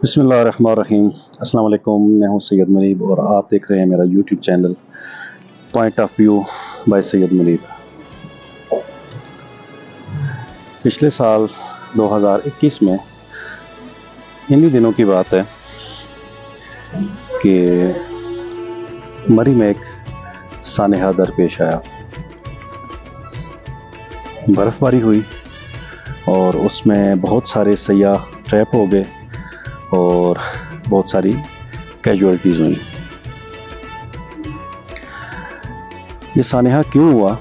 بسم اللہ الرحمن الرحیم۔ السلام علیکم، میں ہوں سید منیب اور آپ دیکھ رہے ہیں میرا YouTube channel point of view by Syed Muneeb. پچھلے سال 2021 میں انہی دنوں کی بات ہے کہ مری میں ایک سانحہ درپیش آیا۔ برف باری ہوئی اور اس میں بہت سارے سیاح ٹریپ ہو گئے اور بہت ساری کیجوالٹیز ہوئیں۔ یہ سانحہ کیوں ہوا؟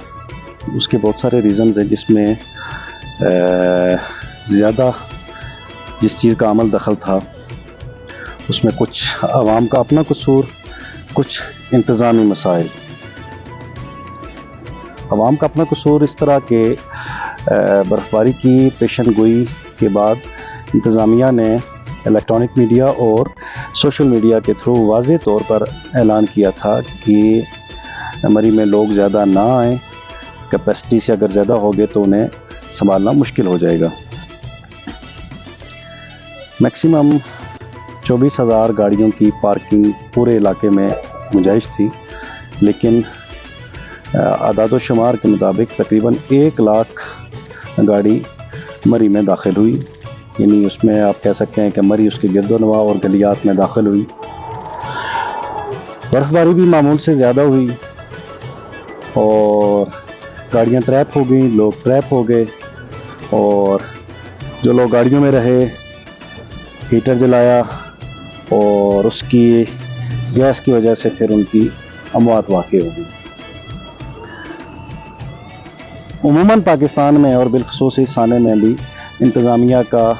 اس کے بہت سارے ریزنز ہیں، جس میں زیادہ جس چیز کا عمل دخل تھا اس میں کچھ عوام کا اپنا قصور، کچھ انتظامی مسائل۔ عوام کا اپنا قصور اس طرح کہ برف باری کی پیشن گوئی کے بعد انتظامیہ نے الیکٹرانک میڈیا اور سوشل میڈیا کے تھرو واضح طور پر اعلان کیا تھا کہ مری میں لوگ زیادہ نہ آئیں، کیپیسٹی سے اگر زیادہ ہو گئے تو انہیں سنبھالنا مشکل ہو جائے گا۔ میکسیمم 24,000 گاڑیوں کی پارکنگ پورے علاقے میں گنجائش تھی، لیکن اعداد و شمار کے مطابق تقریباً 1 لاکھ گاڑی مری میں داخل ہوئی، یعنی اس میں آپ کہہ سکتے ہیں کہ مری اس کے گرد و نواح اور گلیات میں داخل ہوئی۔ برف باری بھی معمول سے زیادہ ہوئی اور گاڑیاں ٹریپ ہو گئیں، لوگ ٹریپ ہو گئے، اور جو لوگ گاڑیوں میں رہے ہیٹر جلایا اور اس کی گیس کی وجہ سے پھر ان کی اموات واقع ہو گئی۔ عموماً پاکستان میں اور بالخصوص اس سانحے میں بھی انتظامیہ کا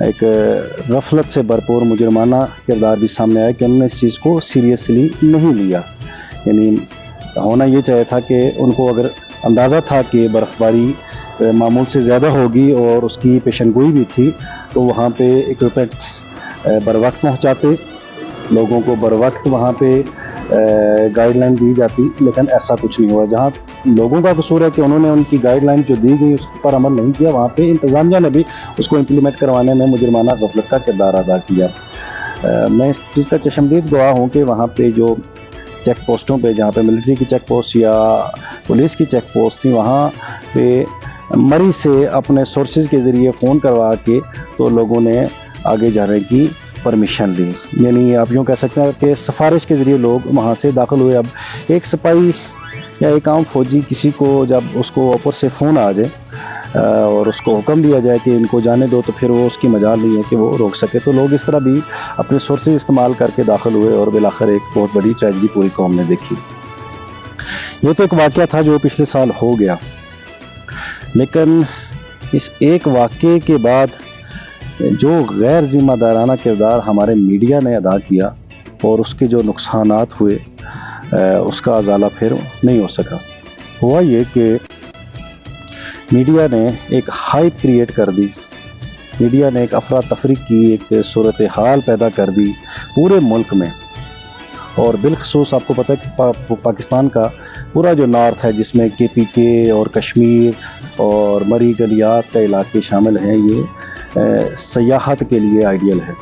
ایک غفلت سے بھرپور مجرمانہ کردار بھی سامنے آیا کہ انہوں نے اس چیز کو سیریسلی نہیں لیا۔ یعنی ہونا یہ چاہیے تھا کہ ان کو اگر اندازہ تھا کہ برف باری معمول سے زیادہ ہوگی اور اس کی پیشن گوئی بھی تھی، تو وہاں پہ اکوپمنٹ بر وقت پہنچاتے، لوگوں کو بر وقت وہاں پہ گائیڈ لائن دی جاتی، لیکن ایسا کچھ نہیں ہوا۔ جہاں لوگوں کا قصور ہے کہ انہوں نے ان کی گائیڈ لائن جو دی گئی اس پر عمل نہیں کیا، وہاں پہ انتظامیہ نے بھی اس کو امپلیمنٹ کروانے میں مجرمانہ غفلت کا کردار ادا کیا۔ میں اس چیز کا چشمدید گواہ ہوں کہ وہاں پہ جو چیک پوسٹوں پہ، جہاں پہ ملٹری کی چیک پوسٹ یا پولیس کی چیک پوسٹ تھی، وہاں پہ مری سے اپنے سورسز کے ذریعے فون کروا کے تو لوگوں نے آگے جانے کی پرمیشن لی۔ یعنی آپ یوں کہہ سکتے ہیں کہ سفارش کے ذریعے لوگ وہاں سے داخل ہوئے۔ اب ایک سپاہی یا ایک عام فوجی کسی کو جب اس کو اوپر سے فون آ جائے اور اس کو حکم دیا جائے کہ ان کو جانے دو، تو پھر وہ اس کی مجال نہیں ہے کہ وہ روک سکے۔ تو لوگ اس طرح بھی اپنے سورسز استعمال کر کے داخل ہوئے اور بالآخر ایک بہت بڑی ٹریجڈی پوری قوم نے دیکھی۔ یہ تو ایک واقعہ تھا جو پچھلے سال ہو گیا، لیکن اس ایک واقعے کے بعد جو غیر ذمہ دارانہ کردار ہمارے میڈیا نے ادا کیا اور اس کے جو نقصانات ہوئے، اس کا ازالہ پھر نہیں ہو سکا۔ ہوا یہ کہ میڈیا نے ایک ہائپ کریٹ کر دی، میڈیا نے ایک افراتفری کی ایک صورتحال پیدا کر دی پورے ملک میں، اور بالخصوص آپ کو پتہ ہے کہ پاکستان کا پورا جو نارتھ ہے، جس میں KPK اور کشمیر اور مری گلیات کا علاقے شامل ہیں، یہ سیاحت کے لیے آئیڈیل ہے،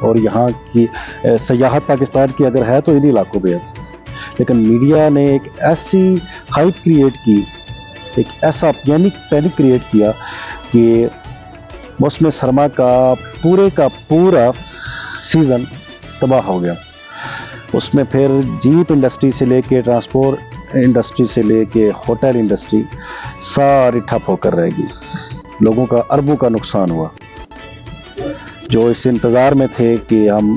اور یہاں کی سیاحت پاکستان کی اگر ہے تو انہی علاقوں پہ ہے۔ لیکن میڈیا نے ایک ایسی ہائپ کریٹ کی، ایک ایسا پینک کریٹ کیا کہ موسم سرما کا پورا سیزن تباہ ہو گیا۔ اس میں پھر جیپ انڈسٹری سے لے کے ٹرانسپورٹ انڈسٹری سے لے کے ہوٹل انڈسٹری ساری ٹھپ ہو کر رہ گئی۔ لوگوں کا اربوں کا نقصان ہوا، جو اس انتظار میں تھے کہ ہم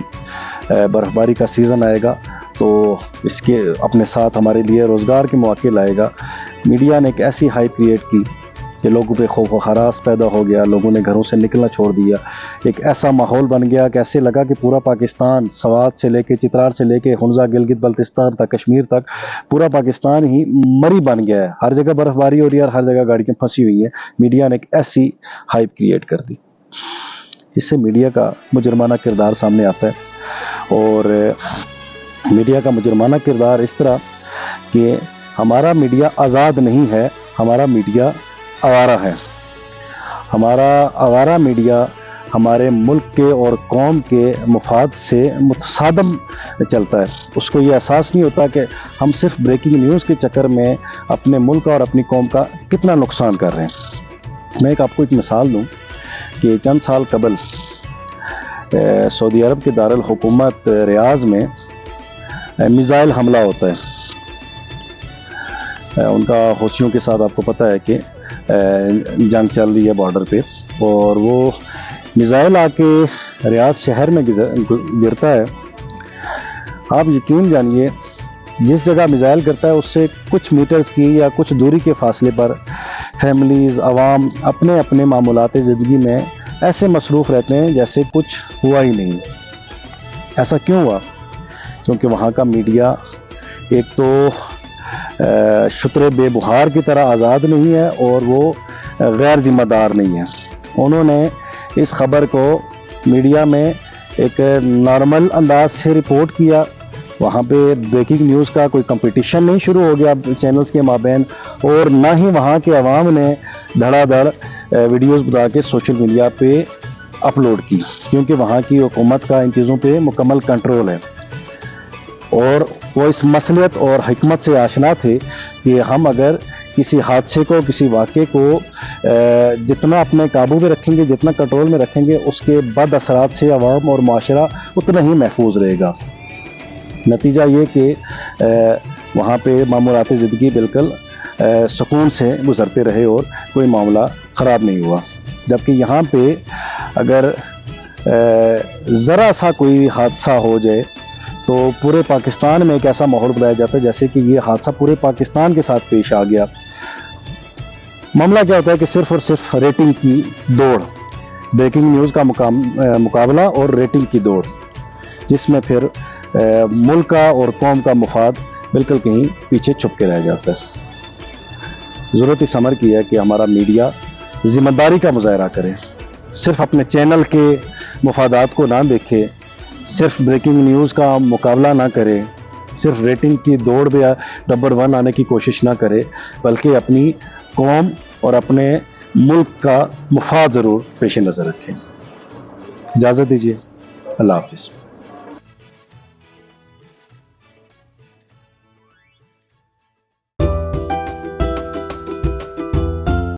برف باری کا سیزن آئے گا تو اس کے اپنے ساتھ ہمارے لیے روزگار کے مواقع لائے گا۔ میڈیا نے ایک ایسی ہائپ کریٹ کی کہ لوگوں پہ خوف و ہراس پیدا ہو گیا، لوگوں نے گھروں سے نکلنا چھوڑ دیا، ایک ایسا ماحول بن گیا کہ ایسے لگا کہ پورا پاکستان، سوات سے لے کے چترال سے لے کے ہنزا گلگت بلتستان تک، کشمیر تک، پورا پاکستان ہی مری بن گیا ہے۔ ہر جگہ برف باری ہو رہی ہے اور ہر جگہ گاڑیاں پھنسی ہوئی ہیں۔ میڈیا نے ایک ایسی ہائپ کریٹ کر دی۔ اس سے میڈیا کا مجرمانہ کردار سامنے آتا ہے، اور میڈیا کا مجرمانہ کردار اس طرح کہ ہمارا میڈیا آزاد نہیں ہے، ہمارا میڈیا آوارہ ہے۔ ہمارا آوارہ میڈیا ہمارے ملک کے اور قوم کے مفاد سے متصادم چلتا ہے. اس کو یہ احساس نہیں ہوتا کہ ہم صرف بریکنگ نیوز کے چکر میں اپنے ملک اور اپنی قوم کا کتنا نقصان کر رہے ہیں. میں آپ کو ایک مثال دوں کہ چند سال قبل سعودی عرب کے دارالحکومت ریاض میں میزائل حملہ ہوتا ہے. ان کا حوثیوں کے ساتھ آپ کو پتہ ہے کہ جنگ چل رہی ہے بارڈر پہ، اور وہ میزائل آ کے ریاض شہر میں گرتا ہے. آپ یقین جانیے جس جگہ میزائل گرتا ہے اس سے کچھ میٹرز کی یا کچھ دوری کے فاصلے پر فیملیز، عوام اپنے اپنے معمولات زندگی میں ایسے مصروف رہتے ہیں جیسے کچھ ہوا ہی نہیں. ایسا کیوں ہوا؟ کیونکہ وہاں کا میڈیا ایک تو شتر بے بہار کی طرح آزاد نہیں ہے، اور وہ غیر ذمہ دار نہیں ہے. انہوں نے اس خبر کو میڈیا میں ایک نارمل انداز سے رپورٹ کیا. وہاں پہ بریکنگ نیوز کا کوئی کمپٹیشن نہیں شروع ہو گیا چینلز کے مابین، اور نہ ہی وہاں کے عوام نے دھڑا دھڑ ویڈیوز بنا کے سوشل میڈیا پہ اپلوڈ کی، کیونکہ وہاں کی حکومت کا ان چیزوں پہ مکمل کنٹرول ہے. اور وہ اس مصلحت اور حکمت سے آشنا تھے کہ ہم اگر کسی حادثے کو، کسی واقعے کو جتنا اپنے قابو میں رکھیں گے، جتنا کنٹرول میں رکھیں گے، اس کے بد اثرات سے عوام اور معاشرہ اتنا ہی محفوظ رہے گا. نتیجہ یہ کہ وہاں پہ معمولات زندگی بالکل سکون سے گزرتے رہے اور کوئی معاملہ خراب نہیں ہوا. جبکہ یہاں پہ اگر ذرا سا کوئی حادثہ ہو جائے تو پورے پاکستان میں ایک ایسا ماحول بنایا جاتا ہے جیسے کہ یہ حادثہ پورے پاکستان کے ساتھ پیش آ گیا. معاملہ کیا ہوتا ہے کہ صرف اور صرف ریٹنگ کی دوڑ، بریکنگ نیوز کا مقابلہ اور ریٹنگ کی دوڑ، جس میں پھر ملک کا اور قوم کا مفاد بالکل کہیں پیچھے چھپ کے رہ جاتا ہے. ضرورت اس امر کی ہے کہ ہمارا میڈیا ذمہ داری کا مظاہرہ کرے، صرف اپنے چینل کے مفادات کو نہ دیکھے، صرف بریکنگ نیوز کا مقابلہ نہ کرے، صرف ریٹنگ کی دوڑ میں نمبر 1 آنے کی کوشش نہ کرے، بلکہ اپنی قوم اور اپنے ملک کا مفاد ضرور پیش نظر رکھیں. اجازت دیجیے. اللہ حافظ.